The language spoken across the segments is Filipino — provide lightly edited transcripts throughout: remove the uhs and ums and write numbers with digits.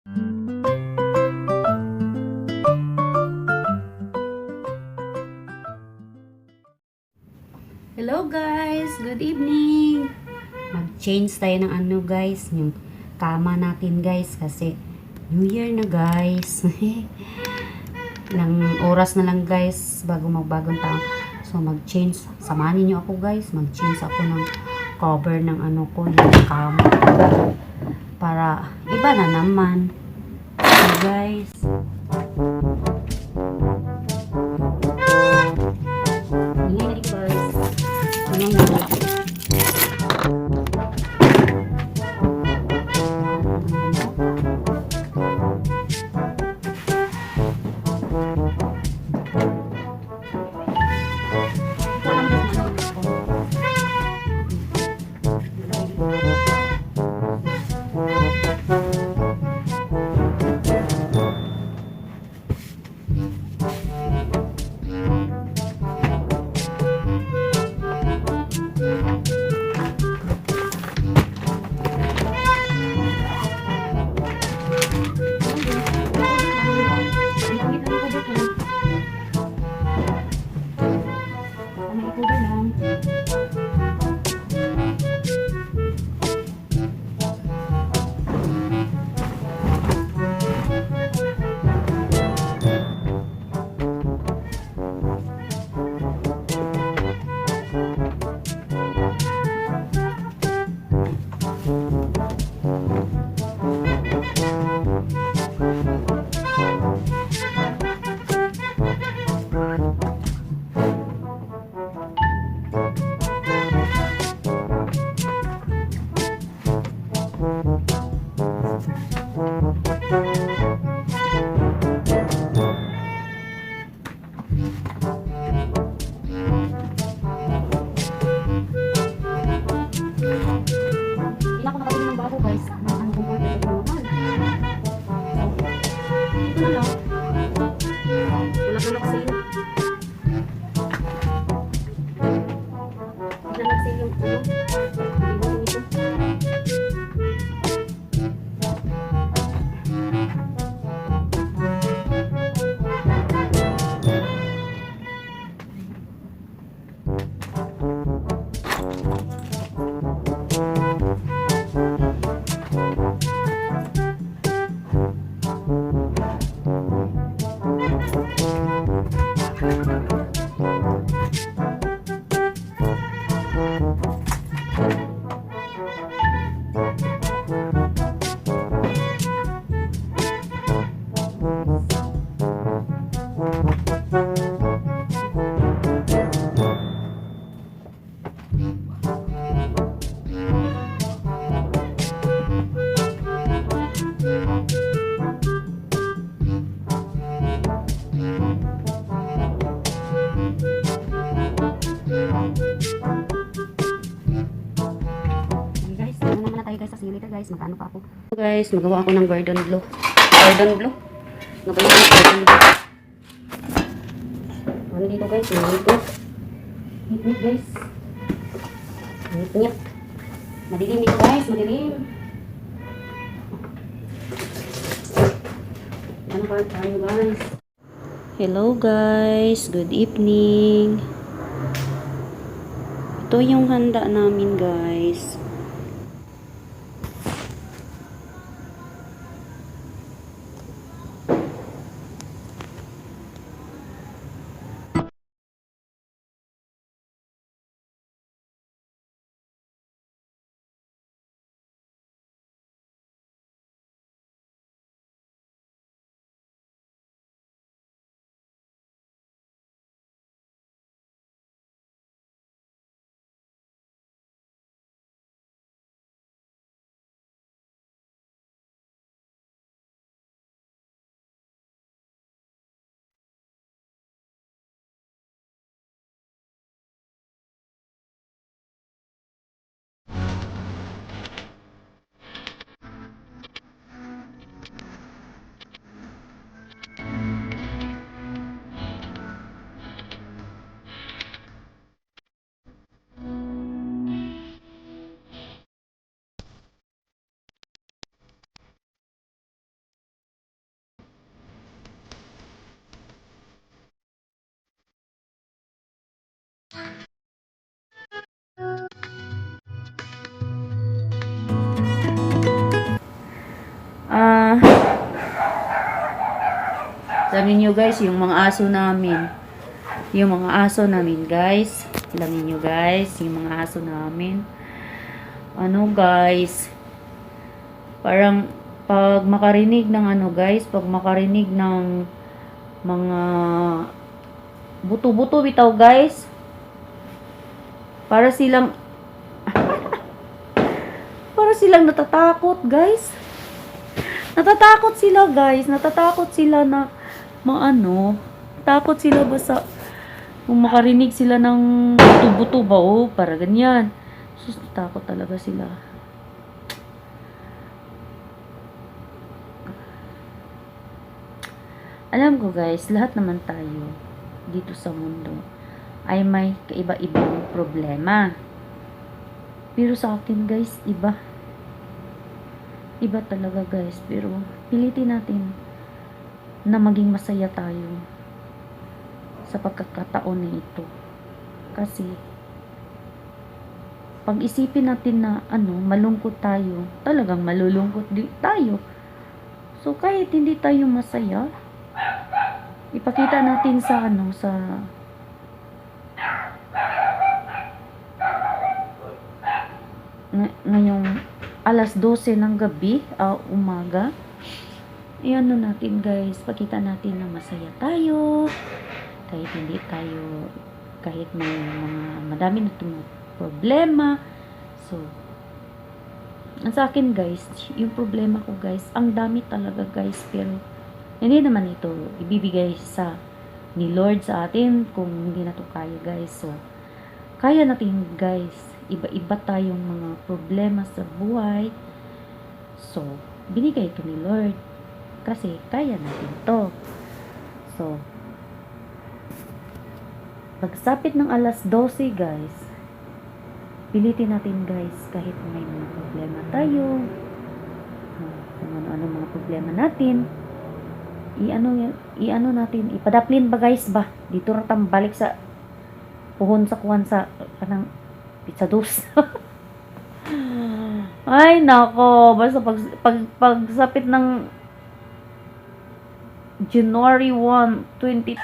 Hello guys! Good evening! Mag-change tayo ng ano guys, yung kama natin guys kasi New Year na guys. Ilang oras na lang guys bago magbagong taon. So mag-change, samahan niyo ako guys, mag-change ako ng cover ng ano ko, yung kama. Para iba na naman. So guys, ingay na dito guys. Ingay na dito. Hindi na ako nakabili ng bago guys. Ang comfort ito ko naman. Ito na lang. Wala ka nag-sale. Wala nag-sale yung ano. Iwan ko ito. Guys, magkano pa ako? Guys, magawa ako ng garden glue. Garden glue? Magawa ako ng garden glue. Ano dito guys? Nit-nit. Nit-nit guys. Nit-nit. Madilim dito guys, madilim. Ano ba tayo guys? Hello guys, good evening. Ito yung handa namin guys. Ah, sabi niyo guys, yung mga aso namin. Yung mga aso namin, guys. Alam niyo guys, yung mga aso namin. Ano guys, parang pag makarinig ng ano guys, pag makarinig ng mga buto-buto bitaw guys, para silang para silang natatakot guys. Natatakot sila guys, natatakot sila na maano, takot sila basta kung makarinig sila ng buto-buto ba o para ganyan. Sus, natakot talaga sila. Alam ko guys, lahat naman tayo dito sa mundo ay may kaiba-ibang problema. Pero sa akin guys, iba. Iba talaga guys. Pero pilitin natin na maging masaya tayo sa pagkakataon na ito. Kasi pag isipin natin na malungkot tayo, talagang malulungkot din tayo. So kahit hindi tayo masaya, ipakita natin sa ngayong alas 12 ng gabi, umaga. Iyan natin guys, pakita natin na masaya tayo. Kahit hindi tayo, kahit may madami na problema. So, sa akin guys, yung problema ko guys, ang dami talaga guys, pero hindi naman ito ibibigay ni Lord sa atin kung hindi na to kaya guys. So, kaya natin guys, iba-iba tayong mga problema sa buhay. So, binigay ito ni Lord kasi kaya natin to. So, pagsapit ng alas 12 guys, pilitin natin guys, kahit may mga problema tayo, kung ano-ano mga problema natin, i-ano natin, ipadaplin ba guys ba? Dito ratang balik sa puhon sa kuwan sa kanang pizza dos. Ay nako, basta pagsapit ng January 1, 20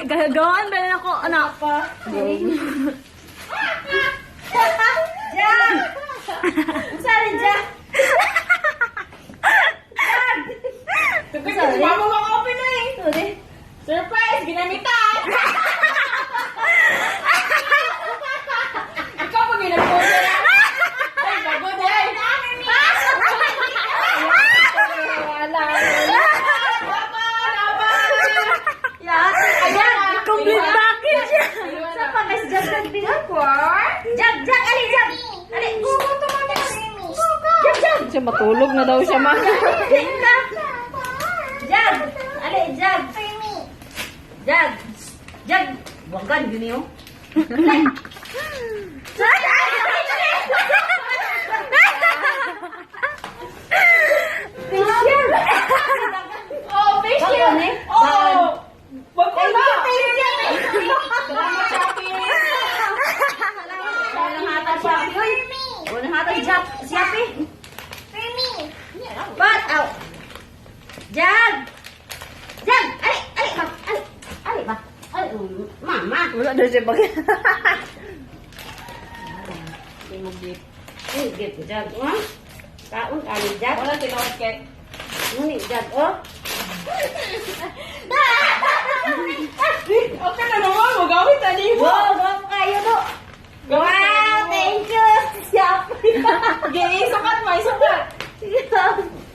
Gagawin ba na ako, anak pa? Diyan! Saan diyan? Diyan! Mama mo open na eh! Surprise! Ginamitan! Ikaw pag ginagawa na! Ay, bago din! Complete package siya. Sa package jag jag jag ali jag. Ali gugo to mami. Jag jag. Siya matulog na daw siya ma. Jag. Ali jag. Jag. Jag. Buangkan gini oh. Oh, facial. Oh. Wag ko na! Salamat, Shopee! Salamat, Shopee! Walang hatag, Shopee! Ba't? Aw! Jag! Jag! Ali ba? Mama! Wala na siya bagay. Hindi mo gift. Hindi gift, Jag. Kaon, ali, Jag. Wala tinawag kay. Ngunit, Jag, oh. Okay na naman, magawin na niyo. Go kayo do. Wow, thank you. Gini, sukat mo, sukat.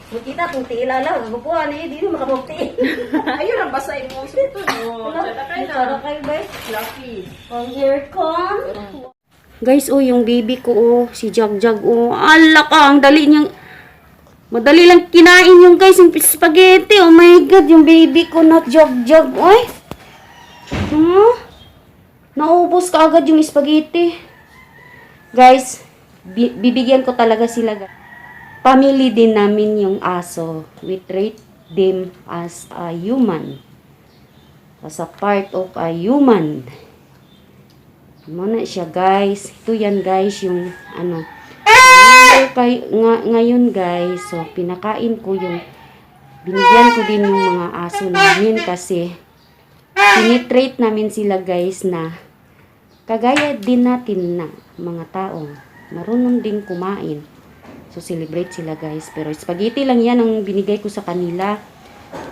Kita kung tila lang, magpupuan eh, di makabukti. Ayun ang basa mo ito. Para kayo ba? Fluffy. Oh, here come. Guys, oh, yung baby ko, oh, si Jag, oh. Ala ka, ang dali niyang Madali lang kinain yung guys, yung spaghetti. Oh my God, yung baby ko not jog-jog. Oy! Naubos ka agad yung spaghetti. Guys, bibigyan ko talaga sila. Family din namin yung aso. We treat them as a human. As a part of a human. Muna siya guys. Ito yan guys yung ano. Ngayon guys, so pinakain ko yung binigyan ko din yung mga aso namin kasi tinitrate namin sila guys na kagaya din natin na mga tao. Marunong din kumain. So celebrate sila guys. Pero spaghetti lang yan ang binigay ko sa kanila.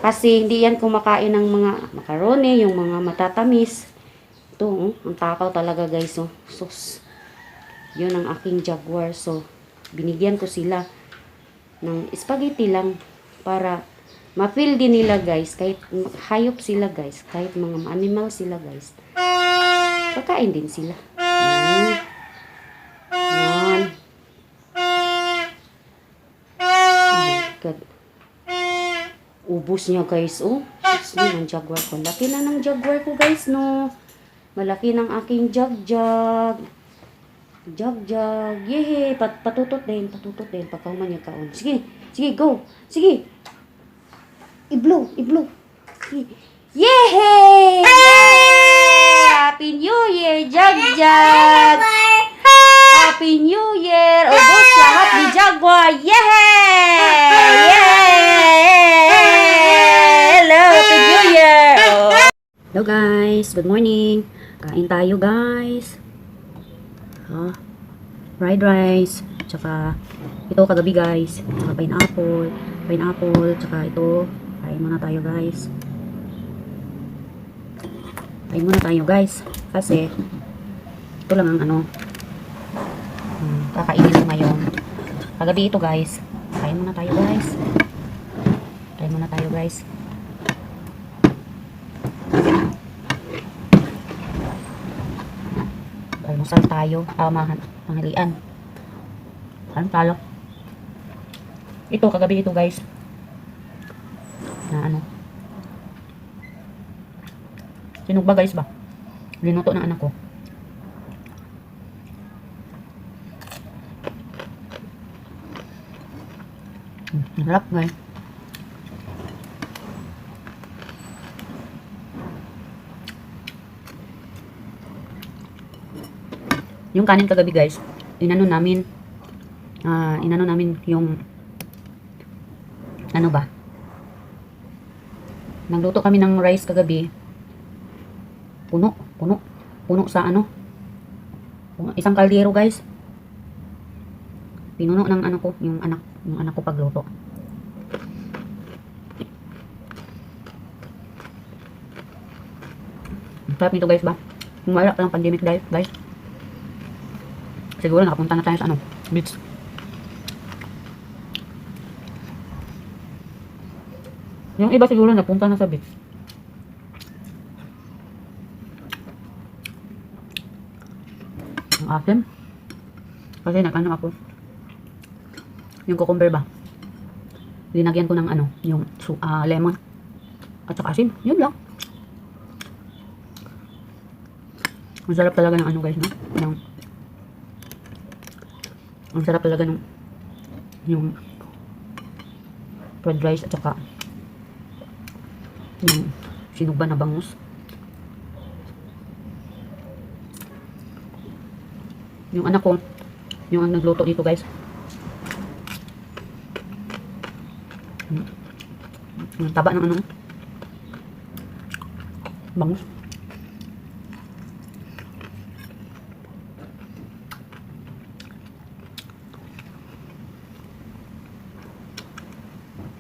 Kasi hindi yan kumakain ng mga macaroni, yung mga matatamis. Ito, ang takaw talaga guys. Oh. Sus. Yun ang aking jaguar. So, binigyan ko sila ng spaghetti lang para ma-feel din nila guys. Kahit hayop sila guys. Kahit mga animal sila guys. Kakain din sila. Yan. Oh my God. Ubus niya guys. Oh, yun ang jaguar ko. Laki na ng jaguar ko guys no. Malaki ng aking jagjag. Jagjag. Yehe. Patutot din. Patutot din. Pagkahuman niya kaon. Sige. Sige, go. Sige. I-blow. I-blow. Yehe! Happy New Year, Jagjag! Happy New Year! Ubos lahat ni Jaguar! Yehe! Hello! Happy New Year! Hello guys! Good morning! Kain tayo guys! Fried rice, tsaka ito kagabi guys, tsaka pineapple, tsaka ito. Kain muna tayo guys. Kain muna tayo guys, kasi ito lang ang ano kakainin ko ngayon. Kagabi ito guys. Kain muna tayo guys. Kain muna tayo guys. Almusal tayo. Manghalian. Kain tayo. Ito kagabi ito guys. Na ano. Sinugba guys ba? Linuto ng anak ko. Sarap guys. Yung kanin kagabi guys, inano namin yung ano ba? Nagluto kami ng rice kagabi. Puno sa ano? Isang kaldero guys. Pinuno ng ano ko, yung anak ko pagluto. Sarap nito guys ba? Kung wala pa ng pandemic guys. Siguro nakapunta na tayo sa ano, beach. Yung iba siguro napunta na sa beach. Ang asim. Kasi nag-ano ako. Yung cucumber ba? Linagyan ko ng ano, yung lemon. At saka asim. Yun lang. Ang sarap talaga ng ano guys, no? Ang sarap talaga ng yung fried rice at saka yung sinugba na bangus. Yung anak ko, yung ang nagluto dito guys. Yung taba ng ano, bangus.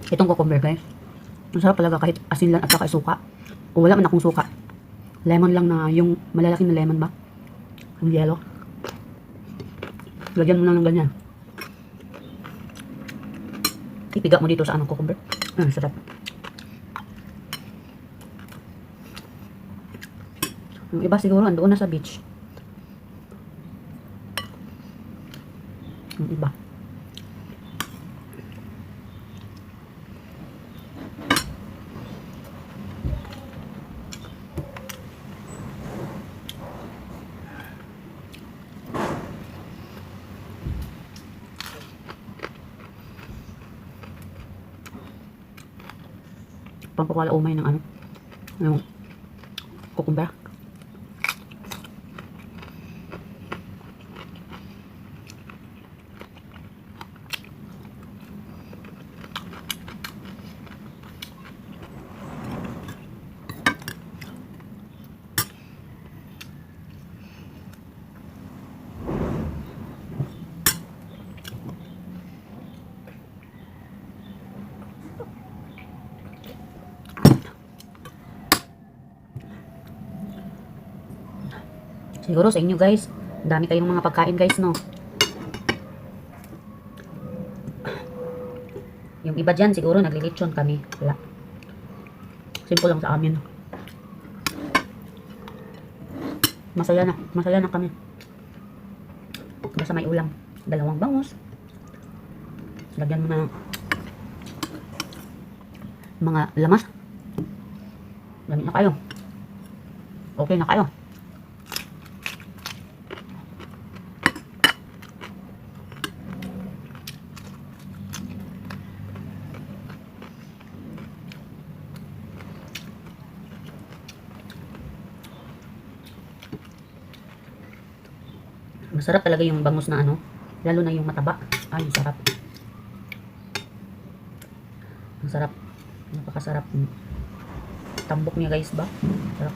Itong cucumber guys. Ang sarap talaga kahit asin lang at saka suka. Kung wala man akong suka. Lemon lang na yung malalaki na lemon ba? Ang yellow. Lagyan mo lang ng ganyan. Ipiga mo dito sa anong cucumber. Sarap. Yung iba siguro andoon na sa beach. Yung iba. Pampawala umay ng ano, yung kukumba. Siguro sa inyo guys, dami kayong mga pagkain guys, no? Yung iba dyan, siguro naglilitsyon kami. Wala. Simple lang sa amin. Masaya na kami. Basta may ulam. 2 bangus. Lagyan mo na ng mga lamas. Gamit na kayo. Okay na kayo. Masarap talaga yung bangus na ano, lalo na yung mataba. Ay, sarap. Ang sarap. Napakasarap. Tambok niya guys ba? Sarap.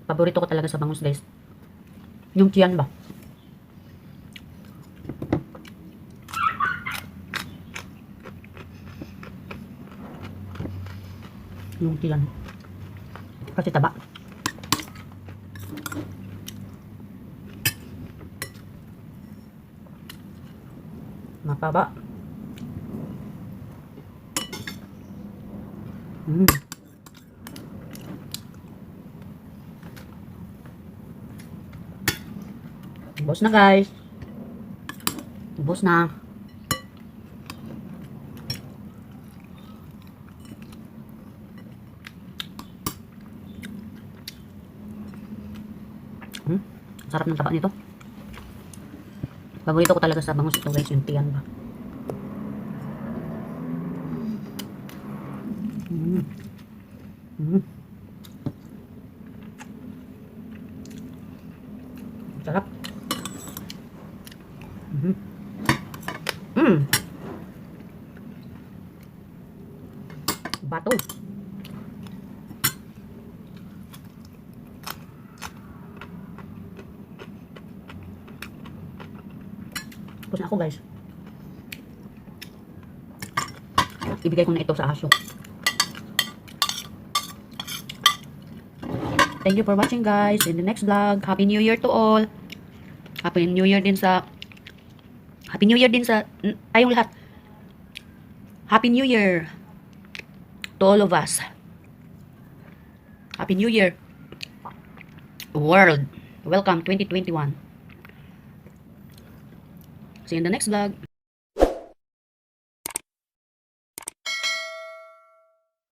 Paborito ko talaga sa bangus guys. Yung tiyan ba? Yung tiyan. Kasi taba. Mataba. Ubos na guys. Ubos na. Sarap ng taba nito. Paborito ko talaga sa bangus ito guys, yung tiyan ba. Sarap. Bato. Tapos na ako guys. Ibigay ko na ito sa aso. Thank you for watching guys. In the next vlog. Happy New Year to all. Happy New Year din sa tayong lahat. Happy New Year to all of us. Happy New Year world. Welcome 2021. See you in the next vlog.